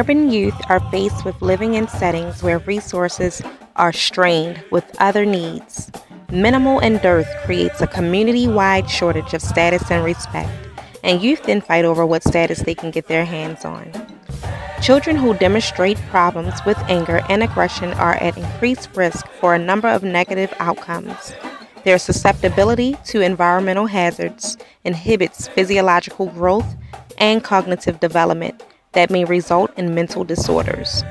Urban youth are faced with living in settings where resources are strained with other needs. Minimal and dearth creates a community-wide shortage of status and respect, and youth then fight over what status they can get their hands on. Children who demonstrate problems with anger and aggression are at increased risk for a number of negative outcomes. Their susceptibility to environmental hazards inhibits physiological growth and cognitive development that may result in mental disorders.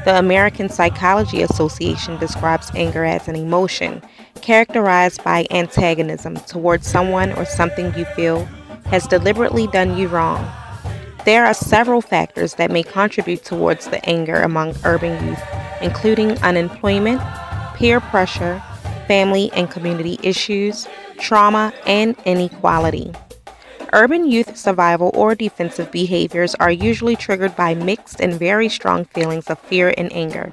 The American Psychology Association describes anger as an emotion characterized by antagonism towards someone or something you feel has deliberately done you wrong. There are several factors that may contribute towards the anger among urban youth, including unemployment, peer pressure, family and community issues, trauma, and inequality. Urban youth survival or defensive behaviors are usually triggered by mixed and very strong feelings of fear and anger.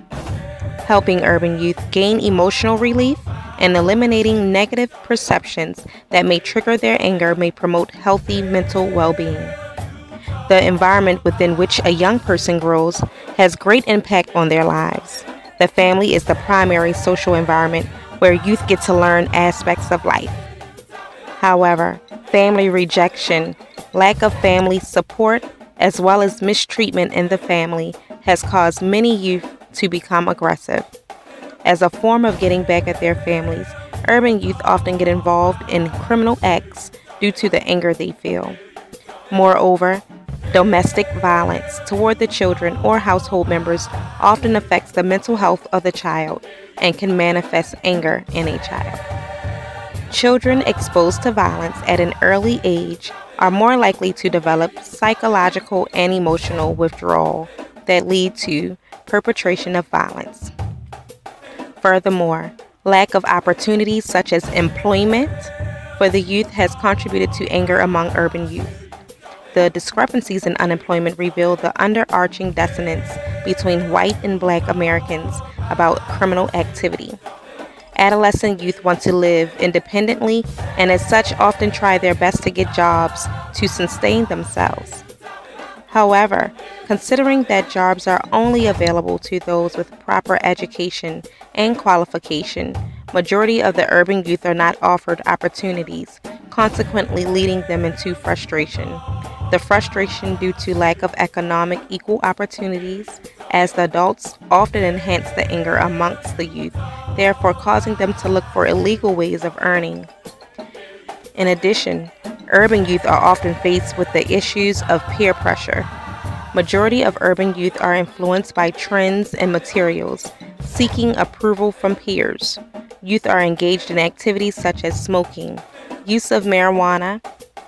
Helping urban youth gain emotional relief and eliminating negative perceptions that may trigger their anger may promote healthy mental well-being. The environment within which a young person grows has great impact on their lives. The family is the primary social environment where youth get to learn aspects of life. However, family rejection, lack of family support, as well as mistreatment in the family has caused many youth to become aggressive. As a form of getting back at their families, urban youth often get involved in criminal acts due to the anger they feel. Moreover, domestic violence toward the children or household members often affects the mental health of the child and can manifest anger in a child. Children exposed to violence at an early age are more likely to develop psychological and emotional withdrawal that lead to perpetration of violence. Furthermore, lack of opportunities such as employment for the youth has contributed to anger among urban youth. The discrepancies in unemployment reveal the underarching dissonance between white and black Americans about criminal activity. Adolescent youth want to live independently and as such often try their best to get jobs to sustain themselves. However, considering that jobs are only available to those with proper education and qualification, majority of the urban youth are not offered opportunities, consequently leading them into frustration. The frustration due to lack of economic equal opportunities, as the adults often enhance the anger amongst the youth, therefore causing them to look for illegal ways of earning. In addition, urban youth are often faced with the issues of peer pressure. Majority of urban youth are influenced by trends and materials, seeking approval from peers. Youth are engaged in activities such as smoking, use of marijuana,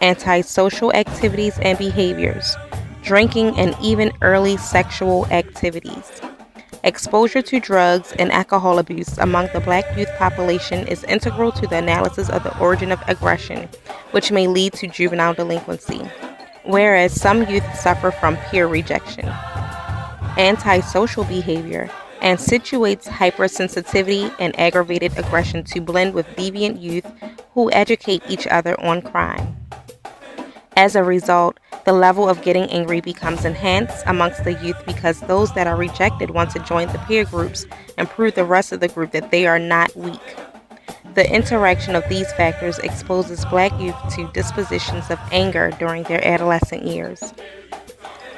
antisocial activities and behaviors, drinking, and even early sexual activities. Exposure to drugs and alcohol abuse among the black youth population is integral to the analysis of the origin of aggression, which may lead to juvenile delinquency, whereas some youth suffer from peer rejection. Antisocial behavior accentuates hypersensitivity and aggravated aggression to blend with deviant youth who educate each other on crime. As a result, the level of getting angry becomes enhanced amongst the youth because those that are rejected want to join the peer groups and prove the rest of the group that they are not weak. The interaction of these factors exposes black youth to dispositions of anger during their adolescent years.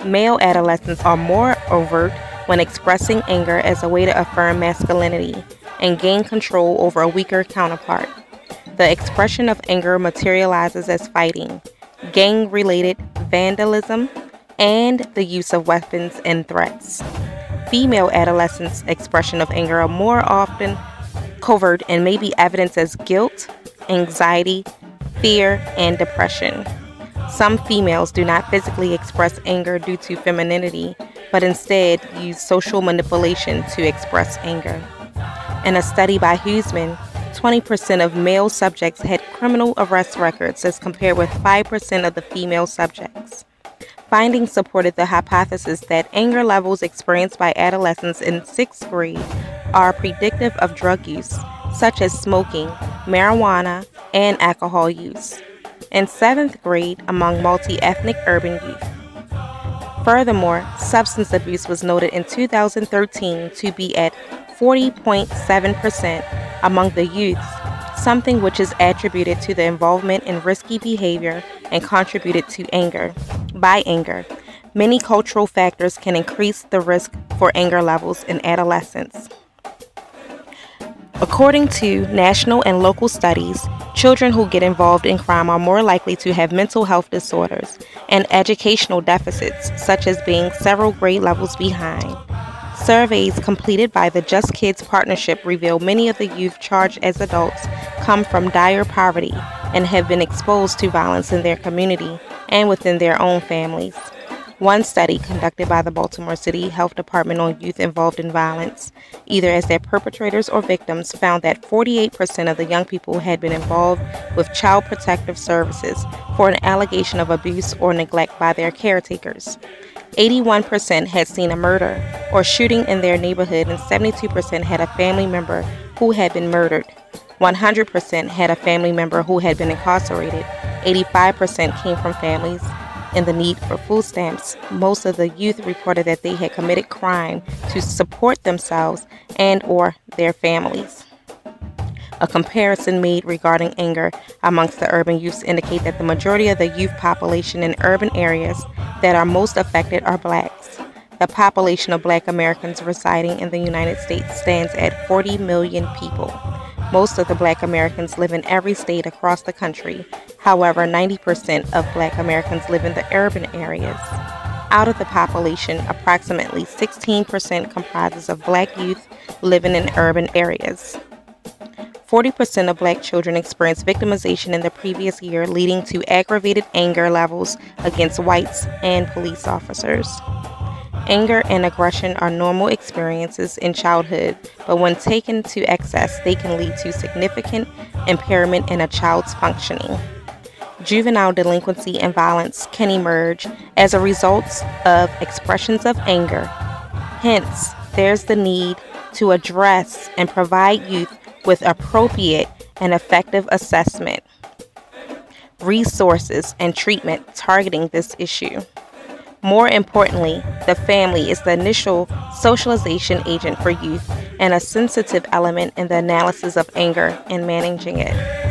Male adolescents are more overt when expressing anger as a way to affirm masculinity and gain control over a weaker counterpart. The expression of anger materializes as fighting, gang-related vandalism, and the use of weapons and threats. Female adolescents' expression of anger are more often covert and may be evidenced as guilt, anxiety, fear, and depression. Some females do not physically express anger due to femininity, but instead use social manipulation to express anger. In a study by Huseman, 20% of male subjects had criminal arrest records as compared with 5% of the female subjects. Findings supported the hypothesis that anger levels experienced by adolescents in 6th grade are predictive of drug use, such as smoking, marijuana, and alcohol use. In 7th grade among multi-ethnic urban youth. Furthermore, substance abuse was noted in 2013 to be at 40.7% among the youths, something which is attributed to the involvement in risky behavior and contributed to anger. Many cultural factors can increase the risk for anger levels in adolescents. According to national and local studies, children who get involved in crime are more likely to have mental health disorders and educational deficits, such as being several grade levels behind. Surveys completed by the Just Kids Partnership reveal many of the youth charged as adults come from dire poverty and have been exposed to violence in their community and within their own families. One study conducted by the Baltimore City Health Department on youth involved in violence, either as their perpetrators or victims, found that 48% of the young people had been involved with Child Protective Services for an allegation of abuse or neglect by their caretakers. 81% had seen a murder or shooting in their neighborhood, and 72% had a family member who had been murdered. 100% had a family member who had been incarcerated. 85% came from families in the need for food stamps. Most of the youth reported that they had committed crime to support themselves and or their families. A comparison made regarding anger amongst the urban youths indicate that the majority of the youth population in urban areas that are most affected are blacks. The population of Black Americans residing in the United States stands at 40 million people. Most of the Black Americans live in every state across the country. However, 90% of Black Americans live in the urban areas. Out of the population, approximately 16% comprises of Black youth living in urban areas. 40% of Black children experienced victimization in the previous year, leading to aggravated anger levels against whites and police officers. Anger and aggression are normal experiences in childhood, but when taken to excess, they can lead to significant impairment in a child's functioning. Juvenile delinquency and violence can emerge as a result of expressions of anger. Hence, there's the need to address and provide youth with appropriate and effective assessment, resources, and treatment targeting this issue. More importantly, the family is the initial socialization agent for youth and a sensitive element in the analysis of anger and managing it.